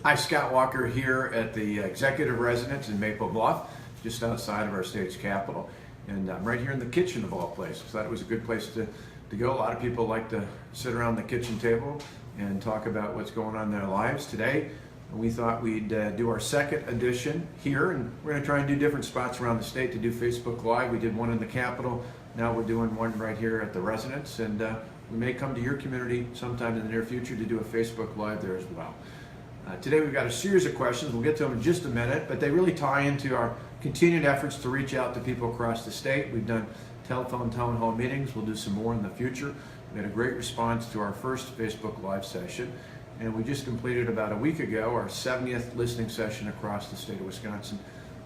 Hi, Scott Walker here at the executive residence in Maple Bluff, just outside of our state's capital. And I'm right here in the kitchen of all places. Thought it was a good place to go. A lot of people like to sit around the kitchen table and talk about what's going on in their lives. Today, we thought we'd do our second edition here, and we're going to try and do different spots around the state to do Facebook Live. We did one in the Capitol. Now we're doing one right here at the residence, and we may come to your community sometime in the near future to do a Facebook Live there as well. Today we've got a series of questions. We'll get to them in just a minute, but they really tie into our continued efforts to reach out to people across the state. We've done telephone town hall meetings. We'll do some more in the future. We had a great response to our first Facebook Live session, and we just completed about a week ago our 70th listening session across the state of Wisconsin,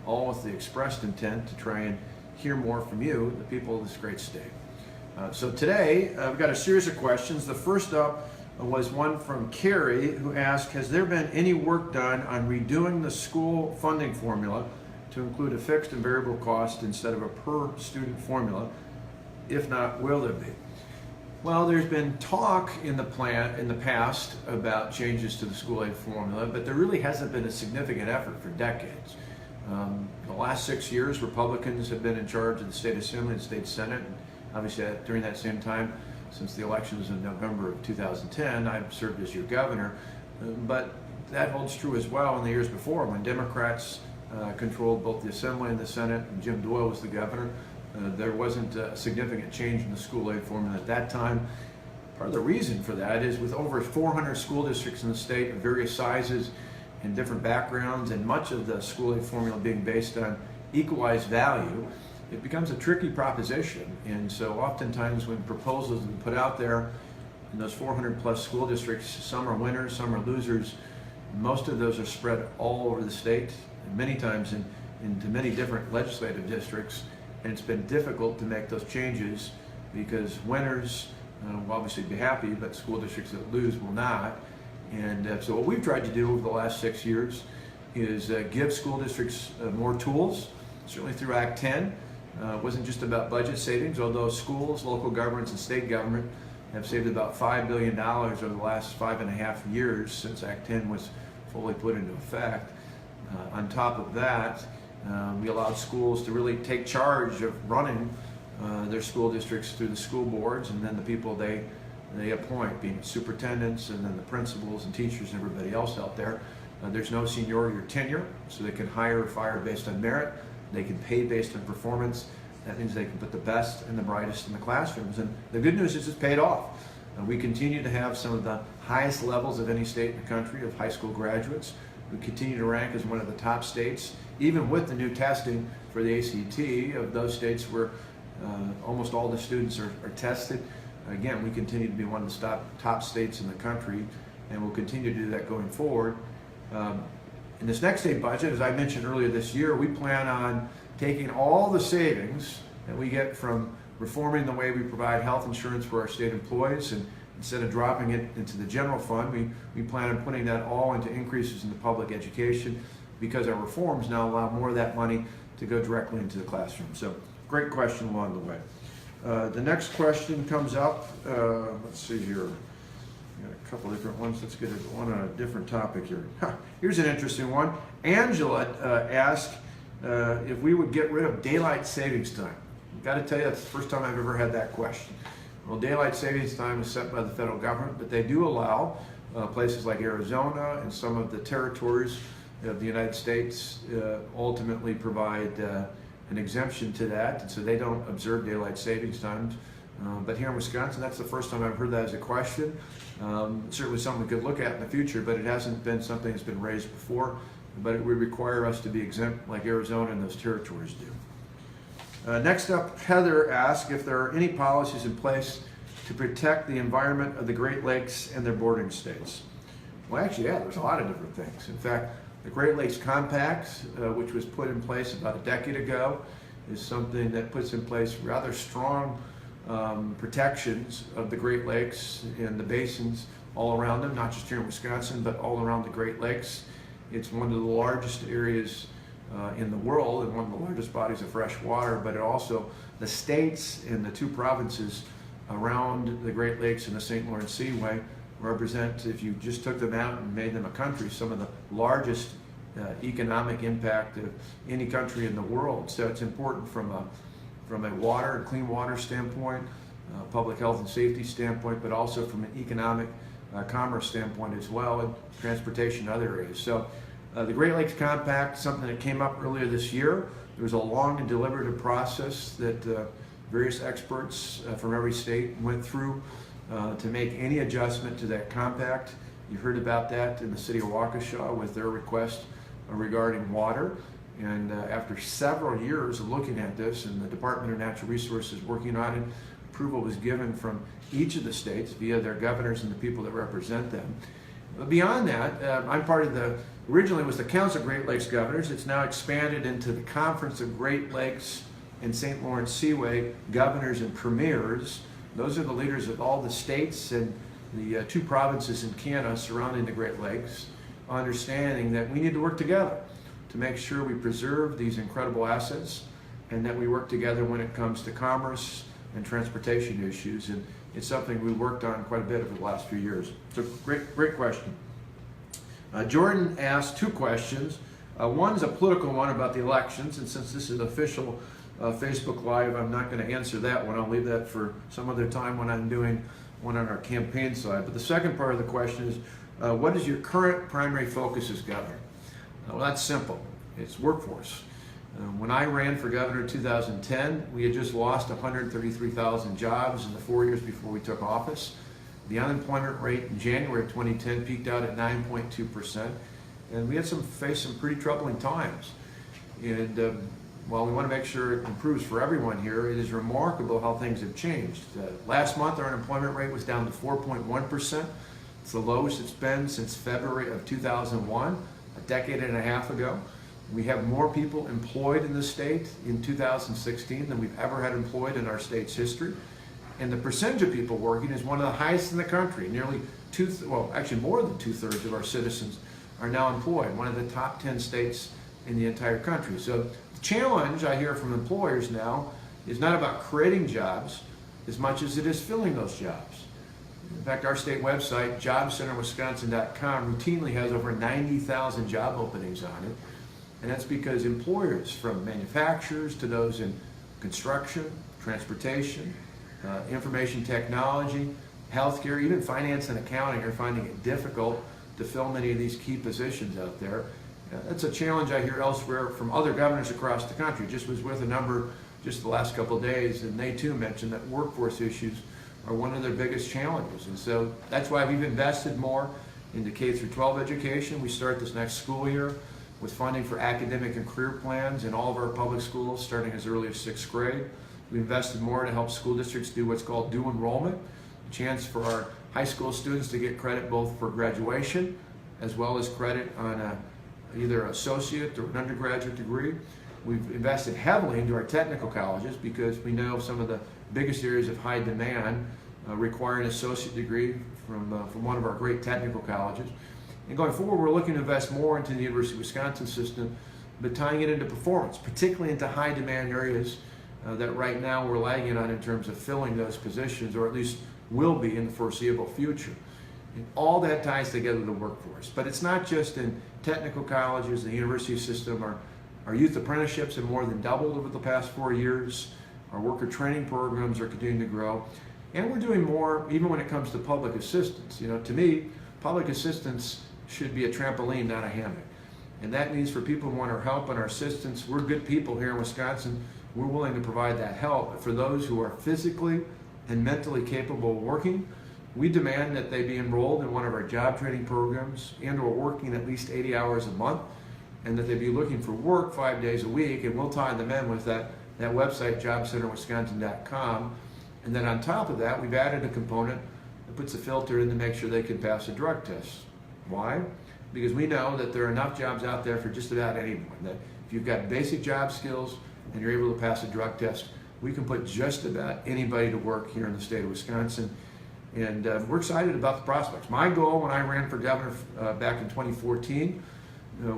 all with the expressed intent to try and hear more from you, the people of this great state. So today we've got a series of questions. The first up was one from Carrie, who asked, has there been any work done on redoing the school funding formula to include a fixed and variable cost instead of a per student formula? If not, will there be? Well, there's been talk in the past about changes to the school aid formula, but there really hasn't been a significant effort for decades. The last 6 years, Republicans have been in charge of the state assembly and state senate. And obviously, during that same time, since the elections in November of 2010, I've served as your governor. But that holds true as well in the years before, when Democrats controlled both the Assembly and the Senate, and Jim Doyle was the governor. There wasn't a significant change in the school aid formula at that time. Part of the reason for that is with over 400 school districts in the state of various sizes and different backgrounds, and much of the school aid formula being based on equalized value, it becomes a tricky proposition. And so oftentimes when proposals are put out there in those 400 plus school districts, some are winners, some are losers. Most of those are spread all over the state, and many times into many different legislative districts. And it's been difficult to make those changes because winners will obviously be happy, but school districts that lose will not. And so what we've tried to do over the last 6 years is give school districts more tools, certainly through Act 10. It wasn't just about budget savings, although schools, local governments, and state government have saved about $5 billion over the last 5.5 years since Act 10 was fully put into effect. On top of that, we allowed schools to really take charge of running their school districts through the school boards, and then the people they appoint, being superintendents, and then the principals and teachers and everybody else out there. There's no seniority or tenure, so they can hire or fire based on merit. They can pay based on performance. That means they can put the best and the brightest in the classrooms. And the good news is it's paid off. We continue to have some of the highest levels of any state in the country of high school graduates. We continue to rank as one of the top states, even with the new testing for the ACT, of those states where almost all the students are tested. Again, we continue to be one of the top states in the country, and we'll continue to do that going forward. In this next state budget, as I mentioned earlier this year, we plan on taking all the savings that we get from reforming the way we provide health insurance for our state employees, and instead of dropping it into the general fund, we plan on putting that all into increases in the public education, because our reforms now allow more of that money to go directly into the classroom. So, great question along the way. The next question comes up, let's see here. Got a couple different ones. Let's get one on a different topic here. Here's an interesting one. Angela asked if we would get rid of daylight savings time. I've got to tell you, that's the first time I've ever had that question. Well, daylight savings time is set by the federal government, but they do allow places like Arizona and some of the territories of the United States ultimately provide an exemption to that, and so they don't observe daylight savings times. But here in Wisconsin, that's the first time I've heard that as a question. Certainly something we could look at in the future, but it hasn't been something that's been raised before. But it would require us to be exempt like Arizona and those territories do. Next up, Heather asked if there are any policies in place to protect the environment of the Great Lakes and their bordering states. Well, actually, yeah, there's a lot of different things. In fact, the Great Lakes Compact, which was put in place about a decade ago, is something that puts in place rather strong protections of the Great Lakes and the basins all around them, not just here in Wisconsin, but all around the Great Lakes. It's one of the largest areas in the world and one of the largest bodies of fresh water, but it also, the states and the two provinces around the Great Lakes and the St. Lawrence Seaway represent, if you just took them out and made them a country, some of the largest economic impact of any country in the world. So it's important from a water and clean water standpoint, public health and safety standpoint, but also from an economic commerce standpoint as well, and transportation and other areas. So the Great Lakes Compact, something that came up earlier this year. There was a long and deliberative process that various experts from every state went through to make any adjustment to that compact. You heard about that in the city of Waukesha with their request regarding water. And after several years of looking at this and the Department of Natural Resources working on it, approval was given from each of the states via their governors and the people that represent them. But beyond that, I'm part of originally was the Council of Great Lakes Governors. It's now expanded into the Conference of Great Lakes and St. Lawrence Seaway Governors and Premiers. Those are the leaders of all the states and the 2 provinces in Canada surrounding the Great Lakes, understanding that we need to work together to make sure we preserve these incredible assets and that we work together when it comes to commerce and transportation issues. And it's something we worked on quite a bit over the last few years. So great question. Jordan asked 2 questions. One's a political one about the elections, and since this is official Facebook Live, I'm not going to answer that one. I'll leave that for some other time when I'm doing one on our campaign side. But the second part of the question is, what is your current primary focus as governor? Well, that's simple. It's workforce. When I ran for governor in 2010, we had just lost 133,000 jobs in the 4 years before we took office. The unemployment rate in January of 2010 peaked out at 9.2%, and we had faced some pretty troubling times. And while we want to make sure it improves for everyone here, it is remarkable how things have changed. Last month, our unemployment rate was down to 4.1%. It's the lowest it's been since February of 2001, a decade and a half ago. We have more people employed in the state in 2016 than we've ever had employed in our state's history. And the percentage of people working is one of the highest in the country. Nearly actually more than 2/3 of our citizens are now employed, one of the top 10 states in the entire country. So the challenge I hear from employers now is not about creating jobs as much as it is filling those jobs. In fact, our state website, jobcenterwisconsin.com, routinely has over 90,000 job openings on it. And that's because employers, from manufacturers to those in construction, transportation, information technology, healthcare, even finance and accounting, are finding it difficult to fill many of these key positions out there. That's a challenge I hear elsewhere from other governors across the country. Just was with a number just the last couple of days, and they too mentioned that workforce issues are one of their biggest challenges. And so that's why we've invested more into K-12 education. We start this next school year with funding for academic and career plans in all of our public schools starting as early as 6th grade. We invested more to help school districts do what's called due enrollment, a chance for our high school students to get credit both for graduation as well as credit on either an associate or an undergraduate degree. We've invested heavily into our technical colleges because we know some of the biggest areas of high demand require an associate degree from one of our great technical colleges. And going forward, we're looking to invest more into the University of Wisconsin system, but tying it into performance, particularly into high demand areas that right now we're lagging on in terms of filling those positions, or at least will be in the foreseeable future. And all that ties together the workforce. But it's not just in technical colleges, the university system. Our youth apprenticeships have more than doubled over the past 4 years. Our worker training programs are continuing to grow. And we're doing more even when it comes to public assistance. You know, to me, public assistance should be a trampoline, not a hammock. And that means for people who want our help and our assistance, we're good people here in Wisconsin. We're willing to provide that help. But for those who are physically and mentally capable of working, we demand that they be enrolled in one of our job training programs and or working at least 80 hours a month, and that they be looking for work 5 days a week. And we'll tie them in with that website, jobcenterwisconsin.com. And then on top of that, we've added a component that puts a filter in to make sure they can pass a drug test. Why? Because we know that there are enough jobs out there for just about anyone. That if you've got basic job skills and you're able to pass a drug test, we can put just about anybody to work here in the state of Wisconsin. And we're excited about the prospects. My goal when I ran for governor back in 2014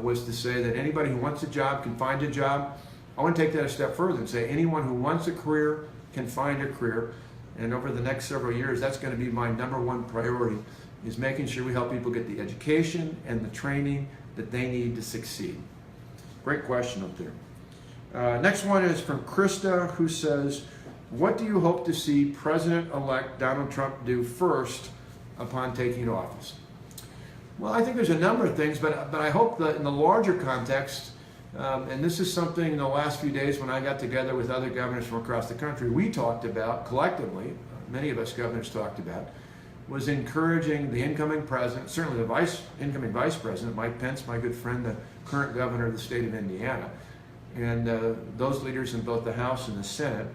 was to say that anybody who wants a job can find a job. I want to take that a step further and say anyone who wants a career can find a career. And over the next several years, that's going to be my #1 priority, is making sure we help people get the education and the training that they need to succeed. Great question up there. Next one is from Krista, who says, what do you hope to see President-elect Donald Trump do first upon taking office? Well, I think there's a number of things, but I hope that in the larger context, and this is something in the last few days when I got together with other governors from across the country, we talked about collectively, many of us governors talked about, was encouraging the incoming president, certainly the incoming vice president, Mike Pence, my good friend, the current governor of the state of Indiana, and those leaders in both the House and the Senate,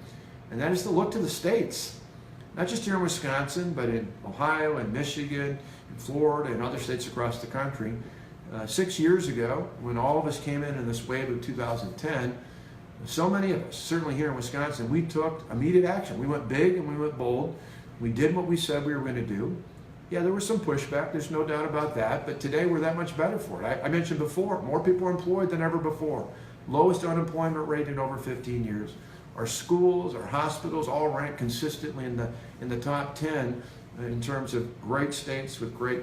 and that is to look to the states, not just here in Wisconsin, but in Ohio and Michigan, in Florida and other states across the country. 6 years ago, when all of us came in this wave of 2010, so many of us, certainly here in Wisconsin, we took immediate action. We went big and we went bold. We did what we said we were going to do. Yeah, there was some pushback, there's no doubt about that, but today we're that much better for it. I mentioned before, more people are employed than ever before. Lowest unemployment rate in over 15 years. Our schools, our hospitals all rank consistently in the top 10 in terms of great states with great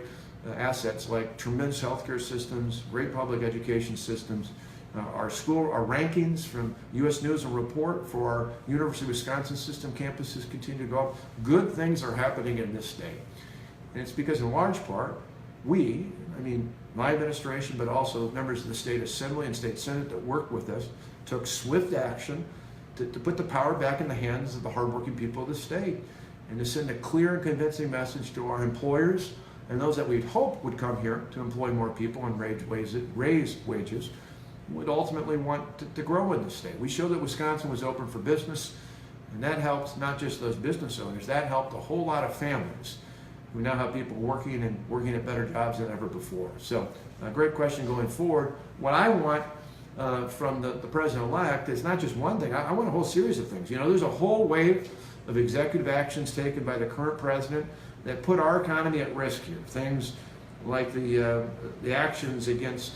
assets like tremendous healthcare systems, great public education systems. Our rankings from U.S. News and Report for our University of Wisconsin system campuses continue to go up. Good things are happening in this state. And it's because in large part, my administration, but also members of the state assembly and state senate that worked with us, took swift action to put the power back in the hands of the hardworking people of the state and to send a clear and convincing message to our employers and those that we'd hoped would come here to employ more people and raise wages, would ultimately want to grow in the state. We showed that Wisconsin was open for business, and that helped not just those business owners, that helped a whole lot of families who now have people working at better jobs than ever before. So a great question going forward. What I want from the president-elect is not just one thing. I want a whole series of things. There's a whole wave of executive actions taken by the current president that put our economy at risk here. Things like the actions against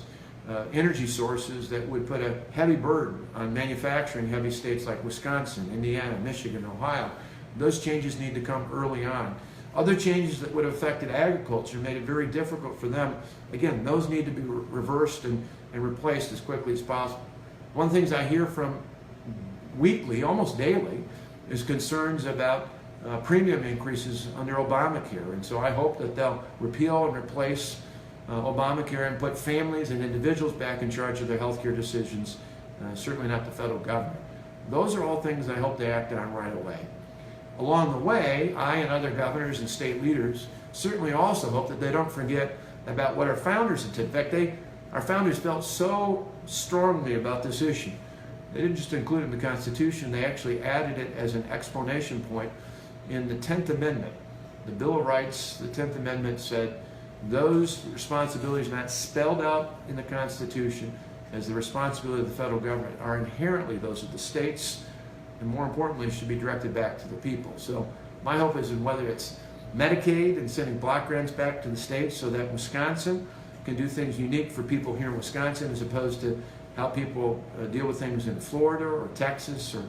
energy sources that would put a heavy burden on manufacturing heavy states like Wisconsin, Indiana, Michigan, Ohio. Those changes need to come early on. Other changes that would have affected agriculture made it very difficult for them. Again, those need to be reversed and replaced as quickly as possible. One of the things I hear from weekly, almost daily, is concerns about premium increases under Obamacare. And so I hope that they'll repeal and replace Obamacare and put families and individuals back in charge of their health care decisions, certainly not the federal government. Those are all things I hope they act on right away. Along the way, I and other governors and state leaders certainly also hope that they don't forget about what our founders did. In fact, our founders felt so strongly about this issue. They didn't just include it in the Constitution, they actually added it as an explanation point in the 10th Amendment. The Bill of Rights, the 10th Amendment said those responsibilities not spelled out in the Constitution as the responsibility of the federal government are inherently those of the states, and more importantly, should be directed back to the people. So my hope is in whether it's Medicaid and sending block grants back to the states so that Wisconsin can do things unique for people here in Wisconsin as opposed to how people deal with things in Florida or Texas or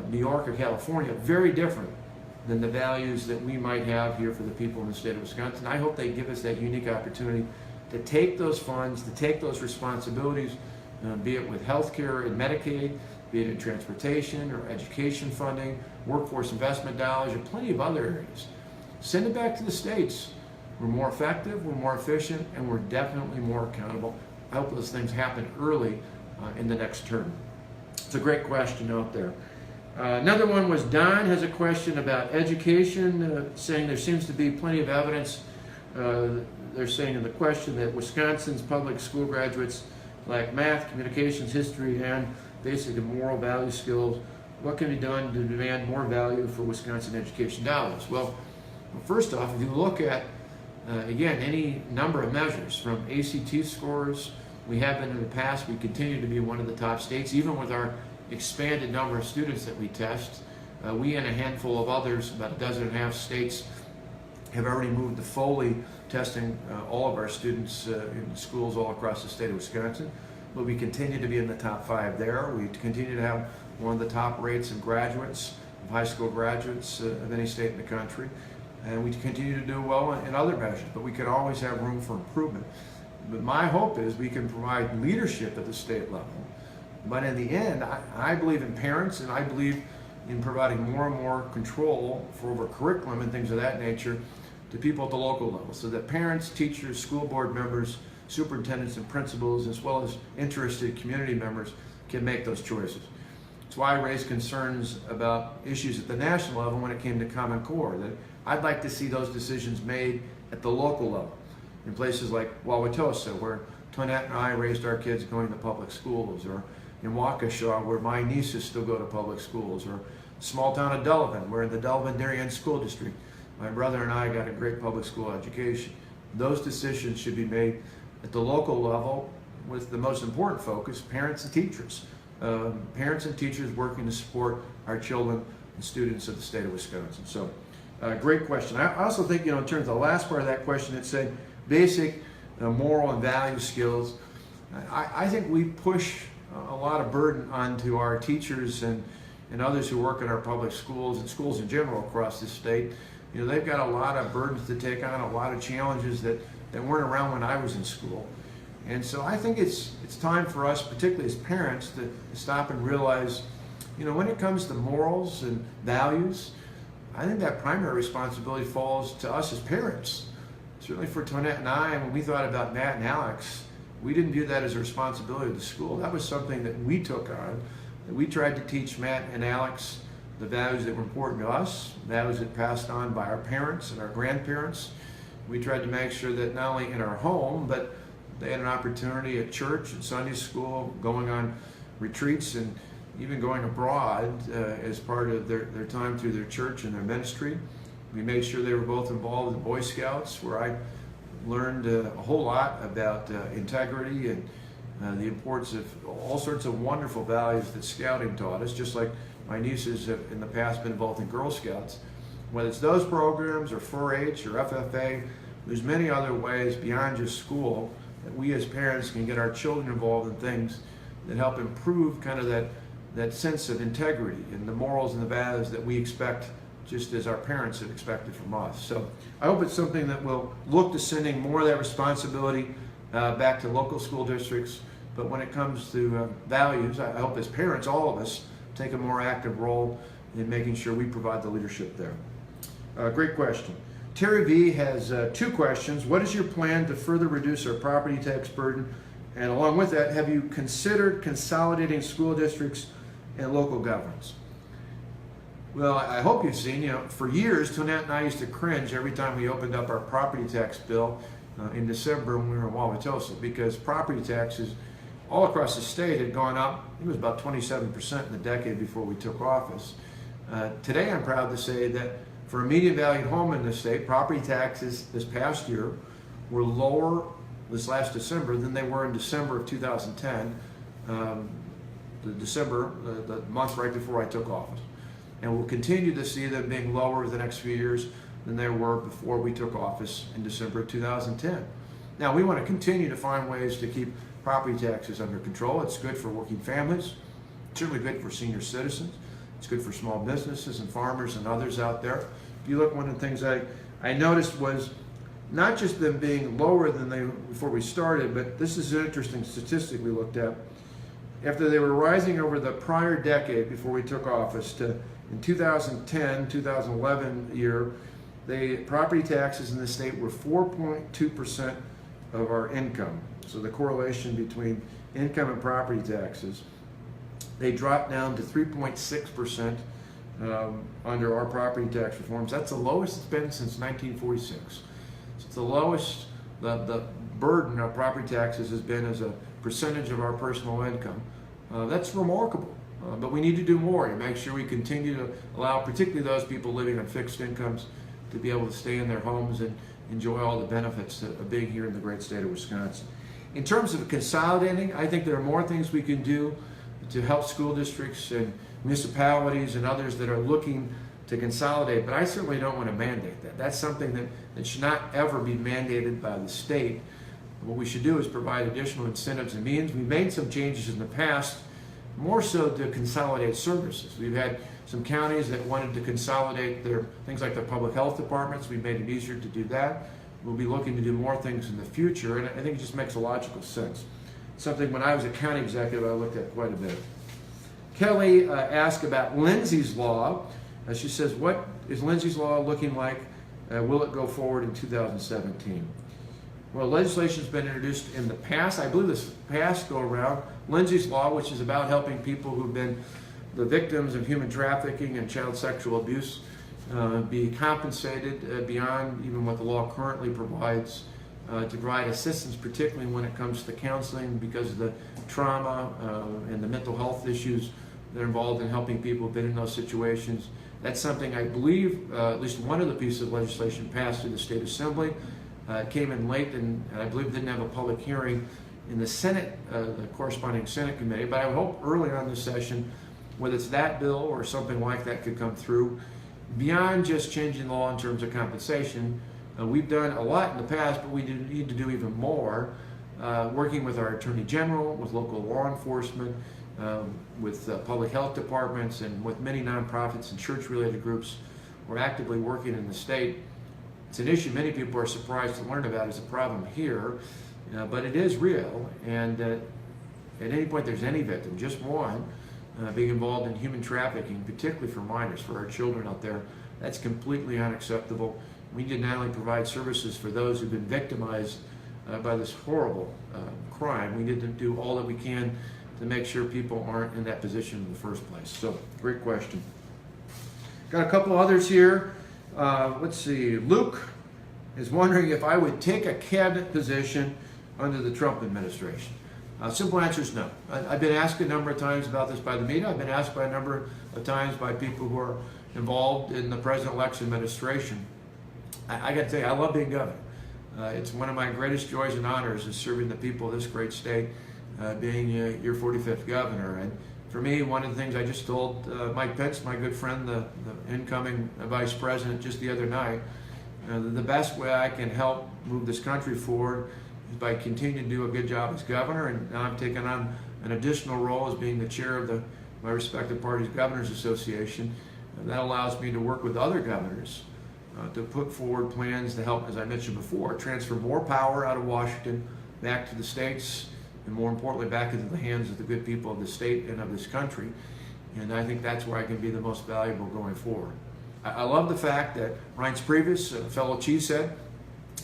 New York or California, very different than the values that we might have here for the people in the state of Wisconsin. I hope they give us that unique opportunity to take those funds, to take those responsibilities, be it with health care and Medicaid, be it in transportation or education funding, workforce investment dollars, or plenty of other areas. Send it back to the states. We're more effective, we're more efficient, and we're definitely more accountable. I hope those things happen early in the next term. It's a great question out there. Another one was Don has a question about education, saying there seems to be plenty of evidence. They're saying in the question that Wisconsin's public school graduates lack math, communications, history, and basic and moral value skills. What can be done to demand more value for Wisconsin education dollars? Well, first off, if you look at, again, any number of measures, from ACT scores, we have been in the past, we continue to be one of the top states, even with our expanded number of students that we test. We and a handful of others, about a dozen and a half states, have already moved to fully testing all of our students in schools all across the state of Wisconsin. But we continue to be in the top 5 there. We continue to have one of the top rates of graduates, of high school graduates of any state in the country. and we continue to do well in other measures, but we can always have room for improvement. But my hope is we can provide leadership at the state level. But in the end, I believe in parents, and I believe in providing more and more control over curriculum and things of that nature to people at the local level, so that parents, teachers, school board members, superintendents and principals, as well as interested community members can make those choices. That's why I raised concerns about issues at the national level when it came to Common Core, that I'd like to see those decisions made at the local level, in places like Wauwatosa, where Tonette and I raised our kids going to public schools, or in Waukesha, where my nieces still go to public schools, or small town of Delavan, where in the Delavan-Darien School District, my brother and I got a great public school education. Those decisions should be made at the local level with the most important focus, parents and teachers. Parents and teachers working to support our children and students of the state of Wisconsin. So, great question. I also think, in terms of the last part of that question, it said basic moral and value skills. I think we push a lot of burden onto our teachers and others who work in our public schools and schools in general across the state. They've got a lot of burdens to take on, a lot of challenges that weren't around when I was in school. And so I think it's time for us, particularly as parents, to stop and realize, when it comes to morals and values, I think that primary responsibility falls to us as parents. Certainly for Tonette and I, when we thought about Matt and Alex, we didn't view that as a responsibility of the school. That was something that we took on, that we tried to teach Matt and Alex the values that were important to us, values that passed on by our parents and our grandparents. We tried to make sure that not only in our home, but they had an opportunity at church and Sunday school, going on retreats, and even going abroad as part of their time through their church and their ministry. We made sure they were both involved in Boy Scouts, where I learned a whole lot about integrity and the importance of all sorts of wonderful values that Scouting taught us, just like my nieces have in the past been involved in Girl Scouts. Whether it's those programs or 4-H or FFA, there's many other ways beyond just school that we as parents can get our children involved in things that help improve kind of that sense of integrity and the morals and the values that we expect, just as our parents have expected from us. So I hope it's something that will look to sending more of that responsibility back to local school districts. But when it comes to values, I hope as parents, all of us, take a more active role in making sure we provide the leadership there. Great question. Terry V has 2 questions. What is your plan to further reduce our property tax burden? And along with that, have you considered consolidating school districts and local governments? Well, I hope you've seen, for years, Tonette and I used to cringe every time we opened up our property tax bill in December when we were in Wauwatosa, because property taxes all across the state had gone up. It was about 27% in the decade before we took office. Today, I'm proud to say that for a median valued home in the state, property taxes this past year were lower this last December than they were in December of 2010, the month right before I took office. And we'll continue to see them being lower the next few years than they were before we took office in December of 2010. Now, we want to continue to find ways to keep property taxes under control. It's good for working families. It's certainly good for senior citizens. It's good for small businesses and farmers and others out there. If you look, one of the things I noticed was not just them being lower than they before we started, but this is an interesting statistic we looked at. After they were rising over the prior decade before we took office to in 2010, 2011 year, the property taxes in the state were 4.2% of our income. So the correlation between income and property taxes, they dropped down to 3.6% under our property tax reforms. That's the lowest it's been since 1946. So it's the lowest the burden of property taxes has been as a percentage of our personal income. That's remarkable. But we need to do more to make sure we continue to allow particularly those people living on fixed incomes to be able to stay in their homes and enjoy all the benefits of being here in the great state of Wisconsin. In terms of consolidating, I think there are more things we can do to help school districts and municipalities and others that are looking to consolidate, but I certainly don't want to mandate that. That's something that should not ever be mandated by the state. What we should do is provide additional incentives and means. We've made some changes in the past more so to consolidate services. We've had some counties that wanted to consolidate their things like their public health departments. We've made it easier to do that. We'll be looking to do more things in the future, and I think it just makes a logical sense. Something when I was a county executive I looked at quite a bit. Kelly asked about Lindsay's Law. She says, what is Lindsay's Law looking like? Will it go forward in 2017? Well, legislation has been introduced in the past. I believe this past go around. Lindsay's Law, which is about helping people who've been the victims of human trafficking and child sexual abuse be compensated beyond even what the law currently provides, to provide assistance, particularly when it comes to counseling because of the trauma and the mental health issues that are involved in helping people who've been in those situations. That's something I believe at least one of the pieces of legislation passed through the State Assembly. It came in late, and I believe didn't have a public hearing in the Senate, the corresponding Senate committee, but I would hope early on this session, whether it's that bill or something like that could come through. Beyond just changing the law in terms of compensation, we've done a lot in the past, but we need to do even more, working with our Attorney General, with local law enforcement, with public health departments, and with many nonprofits and church-related groups. We're actively working in the state. It's an issue many people are surprised to learn about as a problem here, but it is real, and at any point there's any victim, just one, being involved in human trafficking, particularly for minors, for our children out there, that's completely unacceptable. We need to not only provide services for those who've been victimized by this horrible crime, we need to do all that we can to make sure people aren't in that position in the first place. So, great question. Got a couple others here. Let's see. Luke is wondering if I would take a cabinet position under the Trump administration. Simple answer is no. I've been asked a number of times about this by the media. I've been asked by a number of times by people who are involved in the President-elect's administration. I got to tell you, I love being governor. It's one of my greatest joys and honors is serving the people of this great state, being your 45th governor. And for me, one of the things I just told Mike Pence, my good friend, the incoming vice president, just the other night, the best way I can help move this country forward is by continuing to do a good job as governor, and now I'm taking on an additional role as being the chair of my respective party's Governors Association. And that allows me to work with other governors to put forward plans to help, as I mentioned before, transfer more power out of Washington back to the states, and more importantly, back into the hands of the good people of the state and of this country. And I think that's where I can be the most valuable going forward. I love the fact that Reince Priebus, a fellow chief, said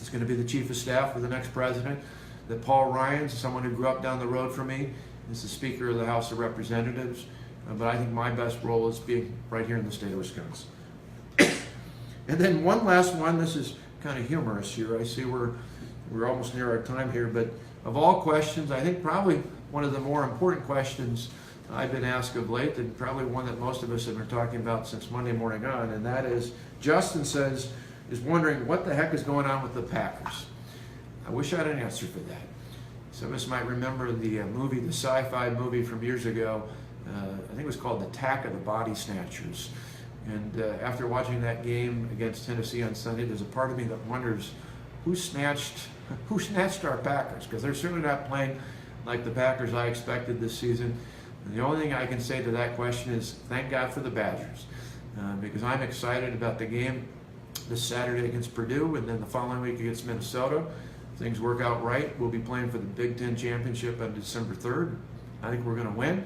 is going to be the chief of staff for the next president, that Paul Ryan's, someone who grew up down the road from me, is the Speaker of the House of Representatives. But I think my best role is being right here in the state of Wisconsin. And then one last one, this is kind of humorous here. I see we're almost near our time here, but of all questions, I think probably one of the more important questions I've been asked of late, and probably one that most of us have been talking about since Monday morning on, and that is, Justin is wondering what the heck is going on with the Packers. I wish I had an answer for that. Some of us might remember the movie, the sci-fi movie from years ago. I think it was called The Attack of the Body Snatchers. And after watching that game against Tennessee on Sunday, there's a part of me that wonders who snatched our Packers, because they're certainly not playing like the Packers I expected this season. And the only thing I can say to that question is thank God for the Badgers, because I'm excited about the game this Saturday against Purdue, and then the following week against Minnesota. If things work out right, we'll be playing for the Big Ten Championship on December 3rd. I think we're going to win.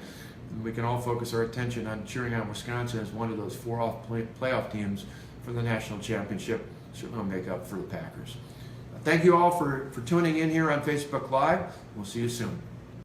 And we can all focus our attention on cheering on Wisconsin as one of those four-off playoff teams for the national championship. Certainly will make up for the Packers. Thank you all for tuning in here on Facebook Live. We'll see you soon.